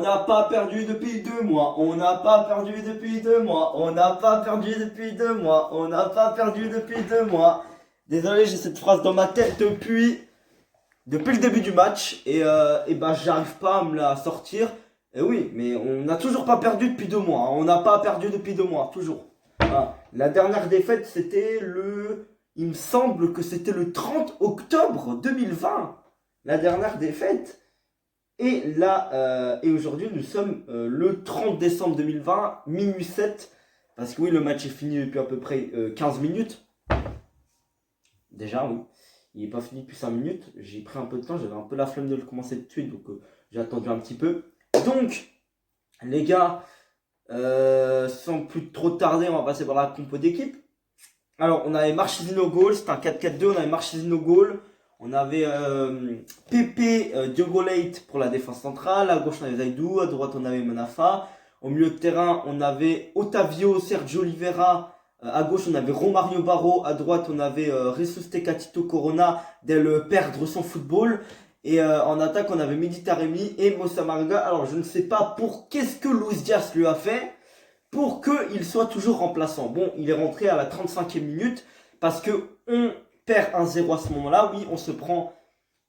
n'a pas perdu depuis 2 mois. On n'a pas perdu depuis 2 mois. On n'a pas perdu depuis 2 mois. On n'a pas perdu depuis 2 mois. Désolé, j'ai cette phrase dans ma tête depuis le début du match. Et bah, j'arrive pas à me la sortir. Et oui, mais on n'a toujours pas perdu depuis 2 mois. Hein. On n'a pas perdu depuis 2 mois, toujours. Voilà. La dernière défaite, c'était il me semble que c'était le 30 octobre 2020. La dernière défaite. Et là, et aujourd'hui, nous sommes le 30 décembre 2020, minuit 7. Parce que oui, le match est fini depuis à peu près 15 minutes. Déjà, oui. Il n'est pas fini depuis 5 minutes. J'ai pris un peu de temps, j'avais un peu la flemme de le commencer tout de suite, donc j'ai attendu un petit peu. Donc, les gars, sans plus trop tarder, on va passer par la compo d'équipe. Alors, on avait Marchesino au goal, c'était un 4-4-2, on avait Marchesino au goal. On avait Pepe Diogo Leite pour la défense centrale. À gauche, on avait Zaidou. À droite, on avait Manafa. Au milieu de terrain, on avait Otavio Sergio Oliveira. À gauche, on avait Romario Barro. À droite, on avait Jesus Tecatito Corona d'elle perdre son football. Et en attaque, on avait Mehdi Taremi et Moussa Marga. Alors, je ne sais pas pour qu'est-ce que Luis Diaz lui a fait pour qu'il soit toujours remplaçant. Bon, il est rentré à la 35e minute parce que on perd 1-0 à ce moment-là. Oui, on se prend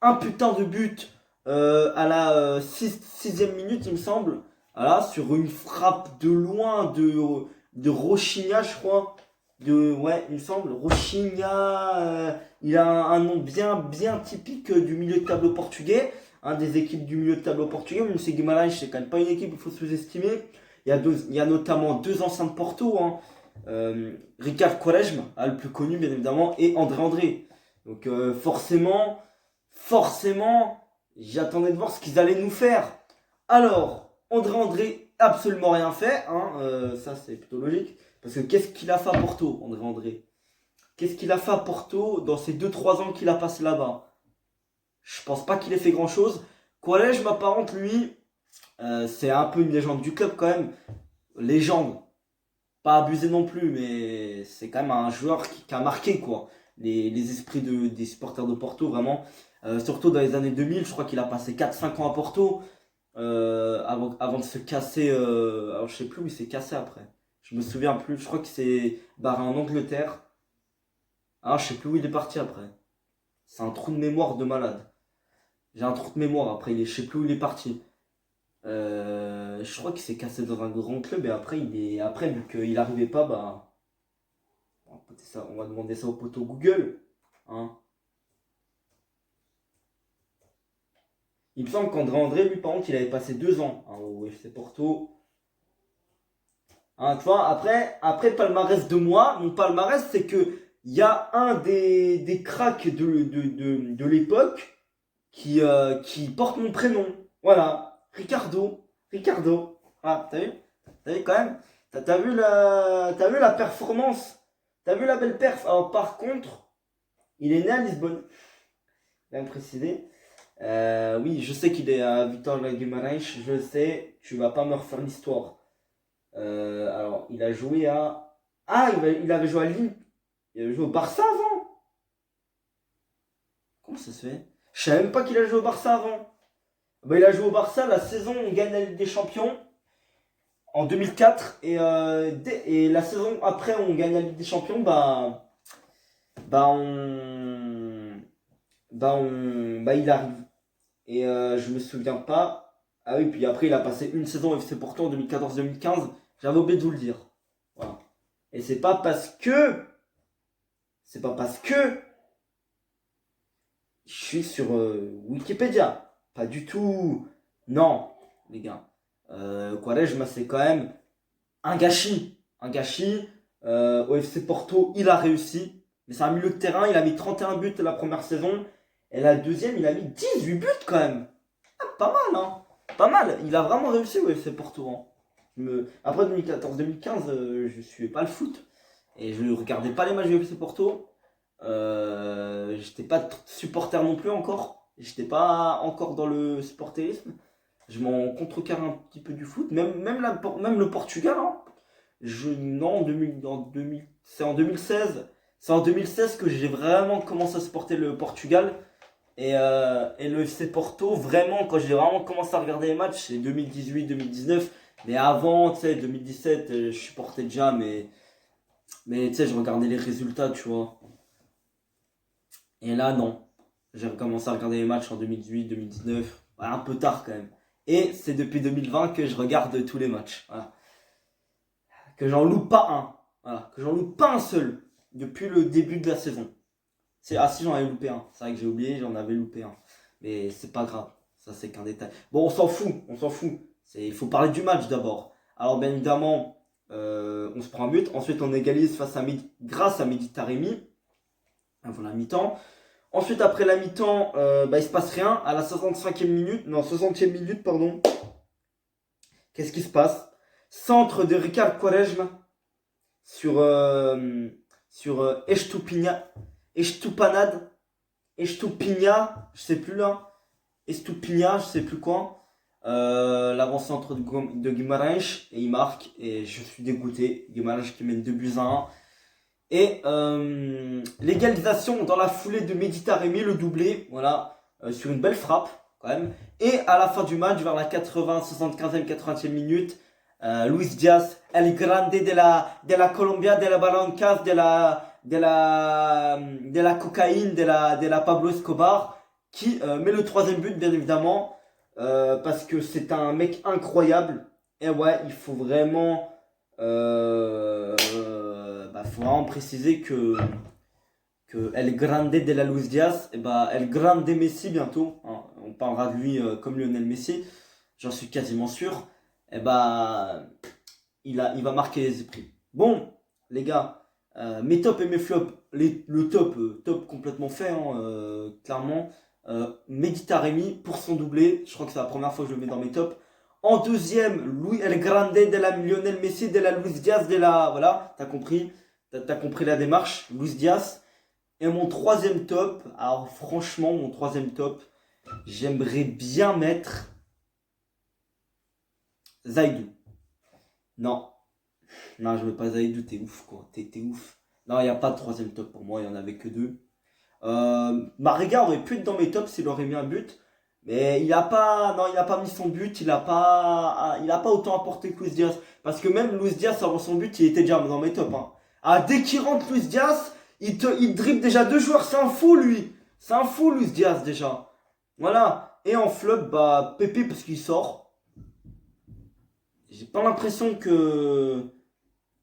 un putain de but à la 6e minute, il me semble. Voilà, sur une frappe de loin de Rochinha, je crois. Ouais, il me semble. Rochinha, il a un nom bien typique du milieu de tableau portugais. Des équipes du milieu de tableau portugais. Même si Guimarães, c'est quand même pas une équipe, il faut sous-estimer. Il y a notamment 2 anciens de Porto. Ricard Quaresma, le plus connu bien évidemment, et André. Donc forcément, j'attendais de voir ce qu'ils allaient nous faire. Alors, André, absolument rien fait, ça c'est plutôt logique. Parce que qu'est-ce qu'il a fait à Porto, André? Qu'est-ce qu'il a fait à Porto dans ces 2-3 ans qu'il a passé là-bas? Je pense pas qu'il ait fait grand-chose. Quaresma, par contre, lui, c'est un peu une légende du club quand même. Légende. Pas abusé non plus, mais c'est quand même un joueur qui a marqué quoi. Les esprits des supporters de Porto, vraiment. Surtout dans les années 2000, je crois qu'il a passé 4-5 ans à Porto avant de se casser. Alors je sais plus où il s'est cassé après. Je me souviens plus. Je crois qu'il s'est barré en Angleterre. Ah, je sais plus où il est parti après. C'est un trou de mémoire de malade. J'ai un trou de mémoire après. Je sais plus où il est parti. Je crois qu'il s'est cassé dans un grand club et après, vu qu'il n'arrivait pas, bah, on va demander ça au poteau Google. Hein. Il me semble qu'André, lui, par contre, il avait passé 2 ans au FC Porto. Tu vois, après palmarès de moi, mon palmarès, c'est que il y a un des cracks de l'époque qui porte mon prénom. Voilà, Ricardo. Ah, t'as vu? T'as vu quand même? T'as vu la performance? T'as vu la belle perf? Alors par contre, il est né à Lisbonne. Bien précisé. Oui, je sais qu'il est à Vitória Guimarães. Je sais, tu vas pas me refaire l'histoire. Alors, il a joué à... Ah, il avait joué à Lille. Il avait joué au Barça avant. Comment ça se fait? Je savais même pas qu'il a joué au Barça avant. Bah, il a joué au Barça la saison où on gagne la Ligue des Champions en 2004 et la saison après où on gagne la Ligue des Champions il arrive et je me souviens pas. Ah oui, puis après il a passé une saison au FC Porto en 2014-2015. J'avais oublié de vous le dire. Voilà. Et c'est pas parce que je suis sur Wikipédia. Pas du tout. Non, les gars. Quaresma, c'est quand même un gâchis. Au FC Porto, il a réussi. Mais c'est un milieu de terrain. Il a mis 31 buts la première saison. Et la deuxième, il a mis 18 buts quand même. Ah, pas mal, hein. Pas mal. Il a vraiment réussi au FC Porto. Après 2014-2015, je suivais pas le foot. Et je regardais pas les matchs du FC Porto. J'étais pas supporter non plus encore. J'étais pas encore dans le supporterisme. Je m'en contrecarre un petit peu du foot. Même le Portugal. Hein. Non, c'est en 2016. C'est en 2016 que j'ai vraiment commencé à supporter le Portugal. Et le FC Porto, vraiment, quand j'ai vraiment commencé à regarder les matchs, c'est 2018-2019. Mais avant, tu sais, 2017, je supportais déjà, mais tu sais, je regardais les résultats, tu vois. Et là, non. J'ai recommencé à regarder les matchs en 2018-2019. Ouais, un peu tard quand même. Et c'est depuis 2020 que je regarde tous les matchs. Voilà. Que j'en loupe pas un. Voilà. Que j'en loupe pas un seul. Depuis le début de la saison. Ah si, j'en avais loupé un. C'est vrai que j'ai oublié, j'en avais loupé un. Mais c'est pas grave. Ça, c'est qu'un détail. Bon, on s'en fout. On s'en fout. Il faut parler du match d'abord. Alors, bien évidemment, on se prend un but. Ensuite, on égalise grâce à Mehdi Taremi. Avant la mi-temps. Ensuite, après la mi-temps, il se passe rien. À la 65e minute, non, 60e minute, pardon. Qu'est-ce qui se passe? Centre de Ricard Quaresma sur Estupiña, Estupinha, je sais plus là. Estupinha, je sais plus quoi. L'avant-centre de Guimarães et il marque et je suis dégoûté. Guimarães qui mène 2 buts à 1. Et l'égalisation dans la foulée de Mehdi Taremi, le doublé, voilà, sur une belle frappe quand même. Et à la fin du match, vers la 80, 75e, 80e minute, Luis Diaz, el grande de la Colombia, de la Barrancas, de la cocaïne, de la Pablo Escobar, qui met le troisième but, bien évidemment, parce que c'est un mec incroyable. Et ouais, il faut vraiment... faut vraiment préciser que El Grande de la Luis Diaz, El Grande Messi bientôt, hein, on parlera de lui comme Lionel Messi, j'en suis quasiment sûr, il va marquer les esprits. Bon, les gars, mes tops et mes flops, le top complètement fait, hein, clairement. Mehdi Taremi pour son doublé, je crois que c'est la première fois que je le mets dans mes tops. En deuxième, El Grande de la Lionel Messi, de la Luis Diaz, de la... Voilà, t'as compris la démarche, Luis Diaz. Et mon troisième top, alors franchement, mon troisième top, j'aimerais bien mettre Zaidou. Non, je veux pas Zaidou, t'es ouf quoi, t'es ouf. Non, il n'y a pas de troisième top pour moi, il n'y en avait que deux. Marega aurait pu être dans mes tops s'il aurait mis un but. Mais il a pas mis son but, il a pas autant apporté que Luis Diaz. Parce que même Luis Diaz, avant son but, il était déjà dans mes tops. Hein. Ah, dès qu'il rentre Luis Diaz, il dribble déjà 2 joueurs. C'est un fou, lui. C'est un fou, Luis Diaz, déjà. Voilà. Et en flop, Pépé, parce qu'il sort. J'ai pas l'impression que...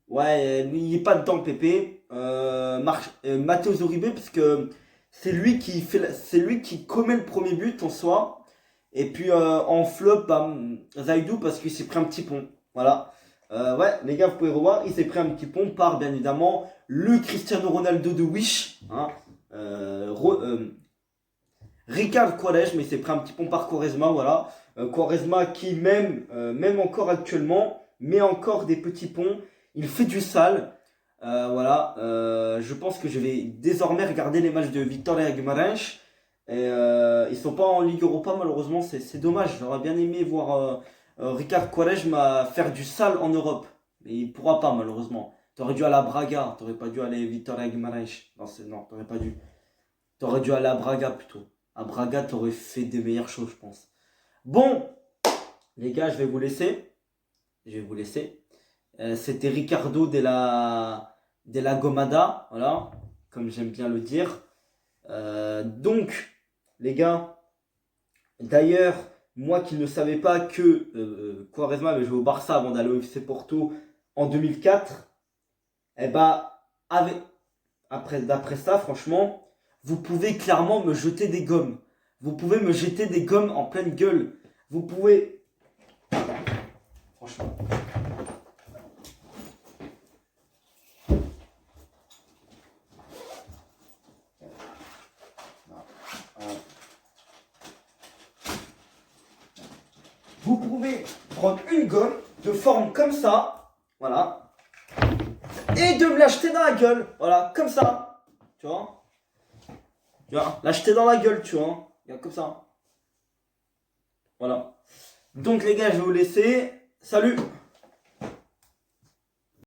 Ouais, lui, il est pas dedans, Pépé. Matteo Zuribe, parce que c'est lui qui commet le premier but en soi. Et puis en flop, Zaidou parce qu'il s'est pris un petit pont. Voilà. Ouais, les gars, vous pouvez revoir. Il s'est pris un petit pont par, bien évidemment, le Cristiano Ronaldo de Wish. Hein. Ricard Quaresma, mais il s'est pris un petit pont par Quaresma. Voilà. Quaresma qui, même encore actuellement, met encore des petits ponts. Il fait du sale. Voilà. Je pense que je vais désormais regarder les matchs de Victoria Guimarães. Et ils sont pas en Ligue Europa malheureusement, c'est dommage. J'aurais bien aimé voir Ricard Quaresma faire du sale en Europe. Mais il pourra pas malheureusement. T'aurais dû aller à Braga, t'aurais pas dû aller à Vitória Guimarães. Non, t'aurais pas dû. T'aurais dû aller à Braga plutôt. À Braga, t'aurais fait des meilleures choses, je pense. Bon, les gars, je vais vous laisser. C'était Ricardo de la Gomada, voilà, comme j'aime bien le dire. Donc, les gars, d'ailleurs, moi qui ne savais pas que Quaresma avait joué au Barça avant d'aller au FC Porto en 2004, d'après ça, franchement, vous pouvez clairement me jeter des gommes. Vous pouvez me jeter des gommes en pleine gueule. Vous pouvez... Franchement... Vous pouvez prendre une gomme de forme comme ça, voilà, et de me l'acheter dans la gueule, voilà, comme ça, tu vois, l'acheter dans la gueule, tu vois, comme ça, voilà. Donc les gars, je vais vous laisser, salut.